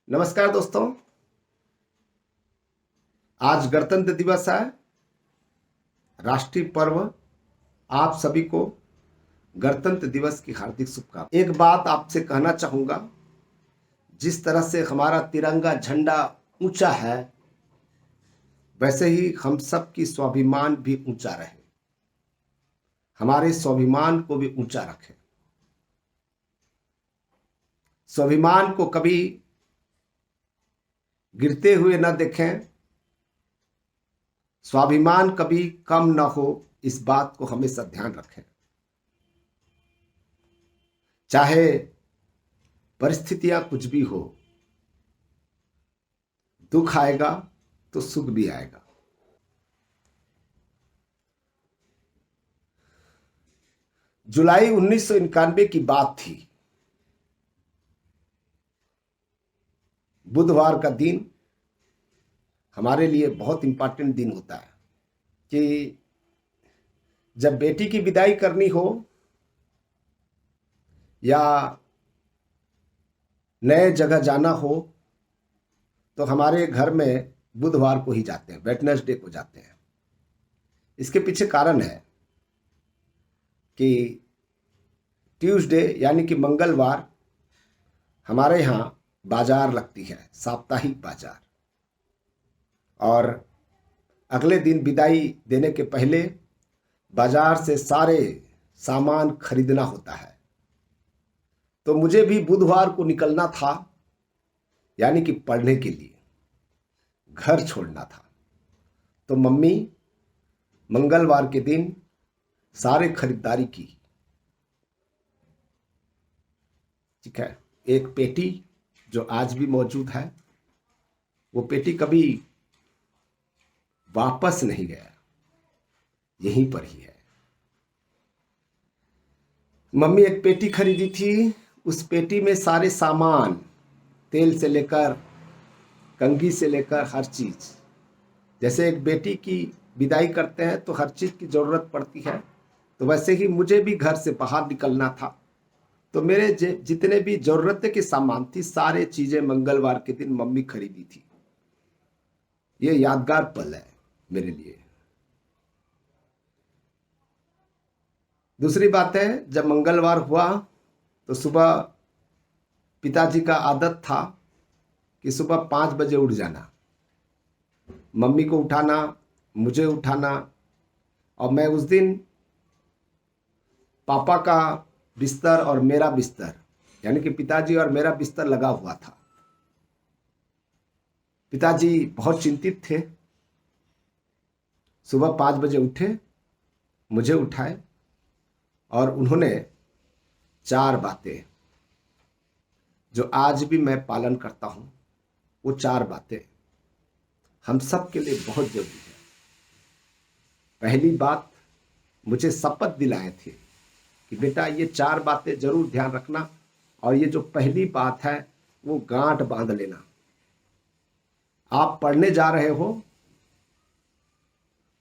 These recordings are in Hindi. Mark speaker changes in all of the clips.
Speaker 1: नमस्कार दोस्तों। आज गणतंत्र दिवस है, राष्ट्रीय पर्व। आप सभी को गणतंत्र दिवस की हार्दिक शुभकामनाएं। एक बात आपसे कहना चाहूंगा, जिस तरह से हमारा तिरंगा झंडा ऊंचा है, वैसे ही हम सब की स्वाभिमान भी ऊंचा रहे। हमारे स्वाभिमान को भी ऊंचा रखें। स्वाभिमान को कभी गिरते हुए न देखें, स्वाभिमान कभी कम न हो, इस बात को हमेशा ध्यान रखें। चाहे परिस्थितियां कुछ भी हो, दुख आएगा तो सुख भी आएगा। जुलाई 1991 की बात थी। बुधवार का दिन हमारे लिए बहुत इंपॉर्टेंट दिन होता है कि जब बेटी की विदाई करनी हो या नए जगह जाना हो, तो हमारे घर में बुधवार को ही जाते हैं, वेडनेसडे को जाते हैं। इसके पीछे कारण है कि ट्यूसडे यानी कि मंगलवार हमारे यहाँ बाजार लगती है, साप्ताहिक बाजार। और अगले दिन विदाई देने के पहले बाजार से सारे सामान खरीदना होता है। तो मुझे भी बुधवार को निकलना था, यानी कि पढ़ने के लिए घर छोड़ना था। तो मम्मी मंगलवार के दिन सारे खरीदारी की। ठीक है, एक पेटी जो आज भी मौजूद है, वो पेटी कभी वापस नहीं गया, यहीं पर ही है। मम्मी एक पेटी खरीदी थी। उस पेटी में सारे सामान, तेल से लेकर कंघी से लेकर हर चीज। जैसे एक बेटी की विदाई करते हैं तो हर चीज की जरूरत पड़ती है, तो वैसे ही मुझे भी घर से बाहर निकलना था। तो मेरे जितने भी जरूरत के सामान थी, सारे चीजें मंगलवार के दिन मम्मी खरीदी थी। ये यादगार पल है मेरे लिए। दूसरी बात है, जब मंगलवार हुआ तो सुबह पिताजी का आदत था कि सुबह 5 बजे उठ जाना, मम्मी को उठाना, मुझे उठाना। और मैं उस दिन पापा का बिस्तर और मेरा बिस्तर, यानी कि पिताजी और मेरा बिस्तर लगा हुआ था। पिताजी बहुत चिंतित थे। सुबह 5 बजे उठे, मुझे उठाए और उन्होंने 4 बातें जो आज भी मैं पालन करता हूं, वो 4 बातें हम सब के लिए बहुत जरूरी है। पहली बात, मुझे शपथ दिलाए थे कि बेटा ये 4 बातें जरूर ध्यान रखना, और ये जो पहली बात है वो गांठ बांध लेना। आप पढ़ने जा रहे हो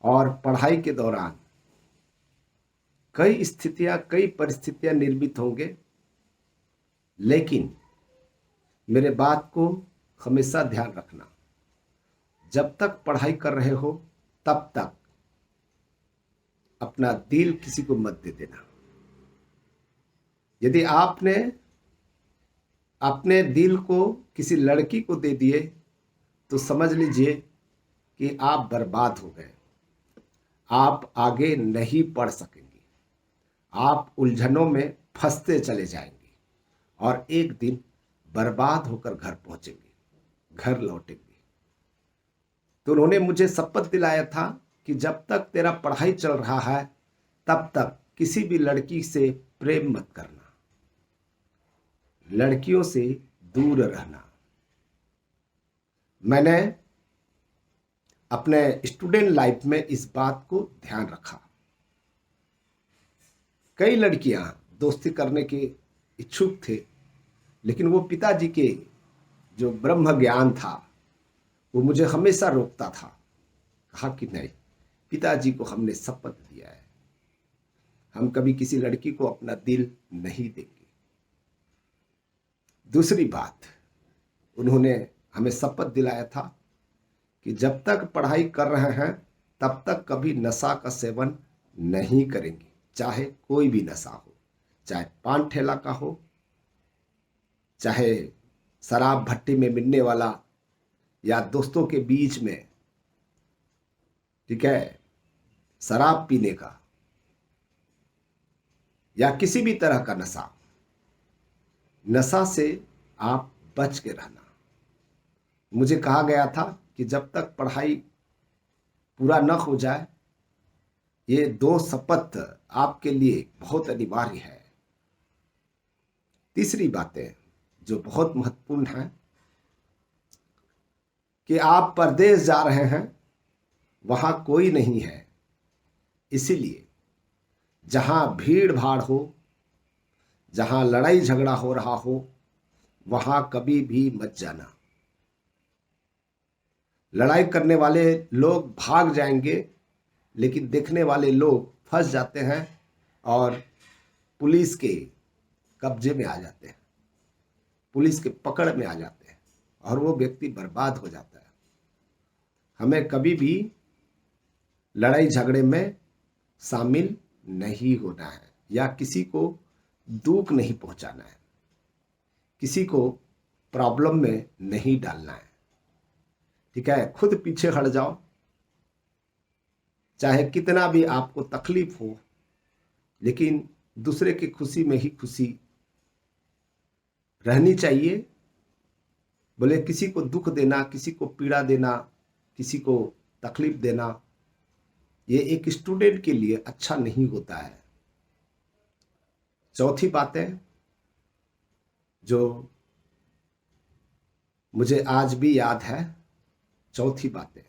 Speaker 1: और पढ़ाई के दौरान कई स्थितियां, कई परिस्थितियां निर्मित होंगे, लेकिन मेरे बात को हमेशा ध्यान रखना। जब तक पढ़ाई कर रहे हो तब तक अपना दिल किसी को मत दे देना। यदि आपने अपने दिल को किसी लड़की को दे दिए तो समझ लीजिए कि आप बर्बाद हो गए। आप आगे नहीं पढ़ सकेंगे, आप उलझनों में फंसते चले जाएंगे और एक दिन बर्बाद होकर घर पहुंचेंगे, घर लौटेंगे। तो उन्होंने मुझे शपथ दिलाया था कि जब तक तेरा पढ़ाई चल रहा है तब तक किसी भी लड़की से प्रेम मत करना, लड़कियों से दूर रहना। मैंने अपने स्टूडेंट लाइफ में इस बात को ध्यान रखा। कई लड़कियां दोस्ती करने के इच्छुक थे, लेकिन वो पिताजी के जो ब्रह्म ज्ञान था वो मुझे हमेशा रोकता था। कहा कि नहीं, पिताजी को हमने शपथ दिया है, हम कभी किसी लड़की को अपना दिल नहीं देंगे। दूसरी बात, उन्होंने हमें शपथ दिलाया था कि जब तक पढ़ाई कर रहे हैं तब तक कभी नशा का सेवन नहीं करेंगे, चाहे कोई भी नशा हो, चाहे पान ठेला का हो, चाहे शराब भट्टी में मिलने वाला, या दोस्तों के बीच में, ठीक है, शराब पीने का, या किसी भी तरह का नशा। नशा से आप बच के रहना। मुझे कहा गया था कि जब तक पढ़ाई पूरा न हो जाए, ये 2 शपथ आपके लिए बहुत अनिवार्य है। तीसरी बातें जो बहुत महत्वपूर्ण है कि आप परदेश जा रहे हैं, वहां कोई नहीं है, इसीलिए जहां भीड़ भाड़ हो, जहां लड़ाई झगड़ा हो रहा हो, वहां कभी भी मत जाना। लड़ाई करने वाले लोग भाग जाएंगे, लेकिन देखने वाले लोग फंस जाते हैं और पुलिस के कब्जे में आ जाते हैं, पुलिस के पकड़ में आ जाते हैं और वो व्यक्ति बर्बाद हो जाता है। हमें कभी भी लड़ाई झगड़े में शामिल नहीं होना है, या किसी को दुख नहीं पहुंचाना है, किसी को प्रॉब्लम में नहीं डालना है, ठीक है। खुद पीछे हट जाओ, चाहे कितना भी आपको तकलीफ हो, लेकिन दूसरे की खुशी में ही खुशी रहनी चाहिए। बोले किसी को दुख देना, किसी को पीड़ा देना, किसी को तकलीफ देना, ये एक स्टूडेंट के लिए अच्छा नहीं होता है। चौथी बातें जो मुझे आज भी याद है, चौथी बातें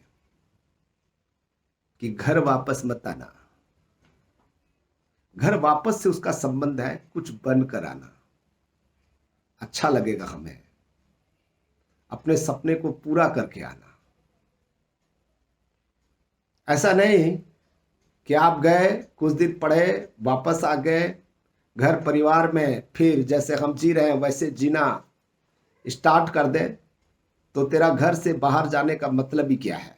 Speaker 1: कि घर वापस मत आना। घर वापस से उसका संबंध है कुछ बनकर आना। अच्छा लगेगा हमें, अपने सपने को पूरा करके आना। ऐसा नहीं कि आप गए, कुछ दिन पढ़े, वापस आ गए, घर परिवार में फिर जैसे हम जी रहे हैं वैसे जीना स्टार्ट कर दे, तो तेरा घर से बाहर जाने का मतलब ही क्या है।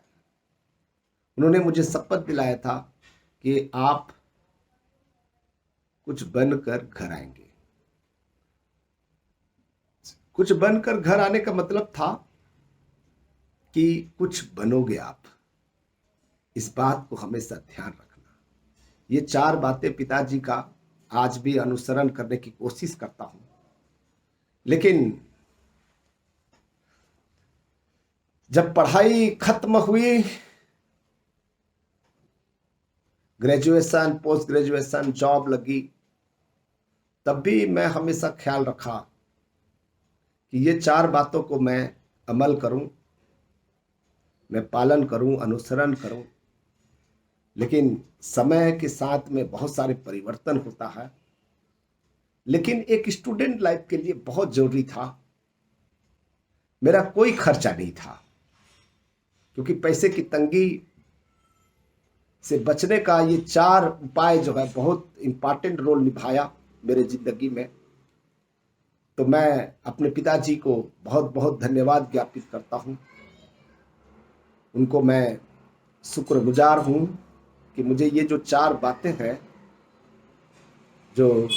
Speaker 1: उन्होंने मुझे शपथ दिलाया था कि आप कुछ बनकर घर आएंगे। कुछ बनकर घर आने का मतलब था कि कुछ बनोगे आप। इस बात को हमेशा ध्यान रखना। ये 4 बातें पिताजी का आज भी अनुसरण करने की कोशिश करता हूं, लेकिन जब पढ़ाई खत्म हुई, ग्रेजुएशन, पोस्ट ग्रेजुएशन, जॉब लगी, तब भी मैं हमेशा ख्याल रखा कि ये 4 बातों को मैं अमल करूं, मैं पालन करूं, अनुसरण करूं। लेकिन समय के साथ में बहुत सारे परिवर्तन होता है, लेकिन एक स्टूडेंट लाइफ के लिए बहुत जरूरी था। मेरा कोई खर्चा नहीं था, क्योंकि पैसे की तंगी से बचने का ये 4 उपाय जो है बहुत इंपॉर्टेंट रोल निभाया मेरे जिंदगी में। तो मैं अपने पिताजी को बहुत बहुत धन्यवाद ज्ञापित करता हूँ। उनको मैं शुक्रगुजार हूँ कि मुझे ये जो 4 बातें हैं, जो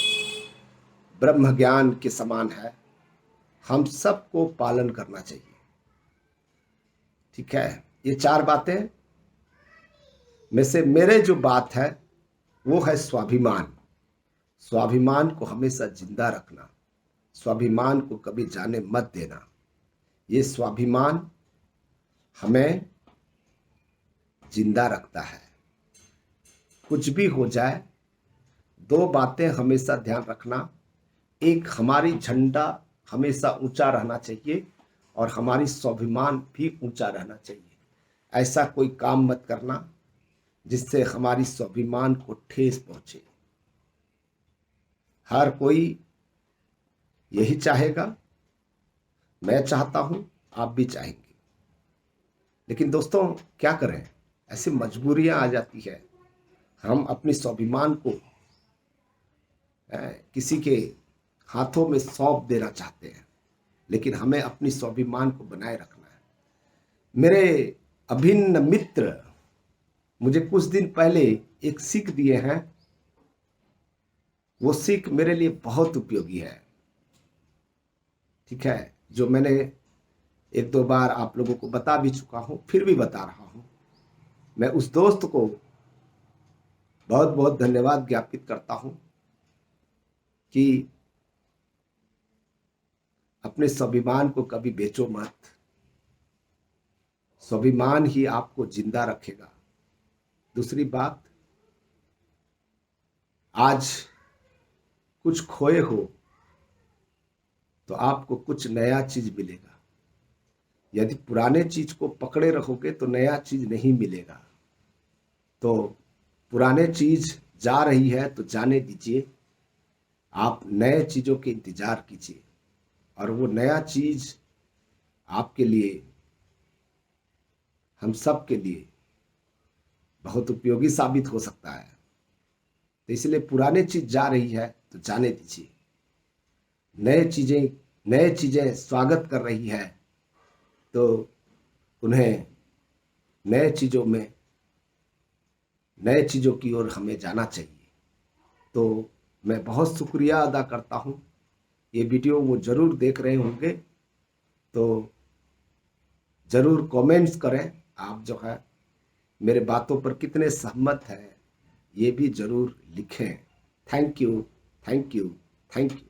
Speaker 1: ब्रह्म ज्ञान के समान है, हम सबको पालन करना चाहिए, ठीक है। ये 4 बातें में से मेरे जो बात है वो है स्वाभिमान। स्वाभिमान को हमेशा जिंदा रखना, स्वाभिमान को कभी जाने मत देना। ये स्वाभिमान हमें जिंदा रखता है। कुछ भी हो जाए, 2 बातें हमेशा ध्यान रखना। एक, हमारी झंडा हमेशा ऊंचा रहना चाहिए, और हमारी स्वाभिमान भी ऊंचा रहना चाहिए। ऐसा कोई काम मत करना जिससे हमारी स्वाभिमान को ठेस पहुंचे। हर कोई यही चाहेगा, मैं चाहता हूं, आप भी चाहेंगे। लेकिन दोस्तों क्या करें, ऐसी मजबूरियां आ जाती है, हम अपनी स्वाभिमान को किसी के हाथों में सौंप देना चाहते हैं। लेकिन हमें अपनी स्वाभिमान को बनाए रखना है। मेरे अभिन्न मित्र मुझे कुछ दिन पहले एक सीख दिए हैं, वो सीख मेरे लिए बहुत उपयोगी है। ठीक है, जो मैंने एक दो बार आप लोगों को बता भी चुका हूं, फिर भी बता रहा हूं। मैं उस दोस्त को बहुत बहुत धन्यवाद ज्ञापित करता हूं कि अपने स्वाभिमान को कभी बेचो मत। स्वाभिमान ही आपको जिंदा रखेगा। दूसरी बात, आज कुछ खोए हो तो आपको कुछ नया चीज मिलेगा। यदि पुराने चीज को पकड़े रहोगे तो नया चीज नहीं मिलेगा। तो पुराने चीज जा रही है तो जाने दीजिए, आप नए चीजों के इंतजार कीजिए और वो नया चीज आपके लिए, हम सब के लिए बहुत उपयोगी साबित हो सकता है। तो इसलिए पुराने चीज जा रही है तो जाने दीजिए। नए चीजें स्वागत कर रही है तो उन्हें नए चीजों की ओर हमें जाना चाहिए। तो मैं बहुत शुक्रिया अदा करता हूँ। ये वीडियो वो जरूर देख रहे होंगे तो जरूर कमेंट्स करें। आप जो है मेरे बातों पर कितने सहमत हैं ये भी जरूर लिखें। Thank you, thank you, thank you.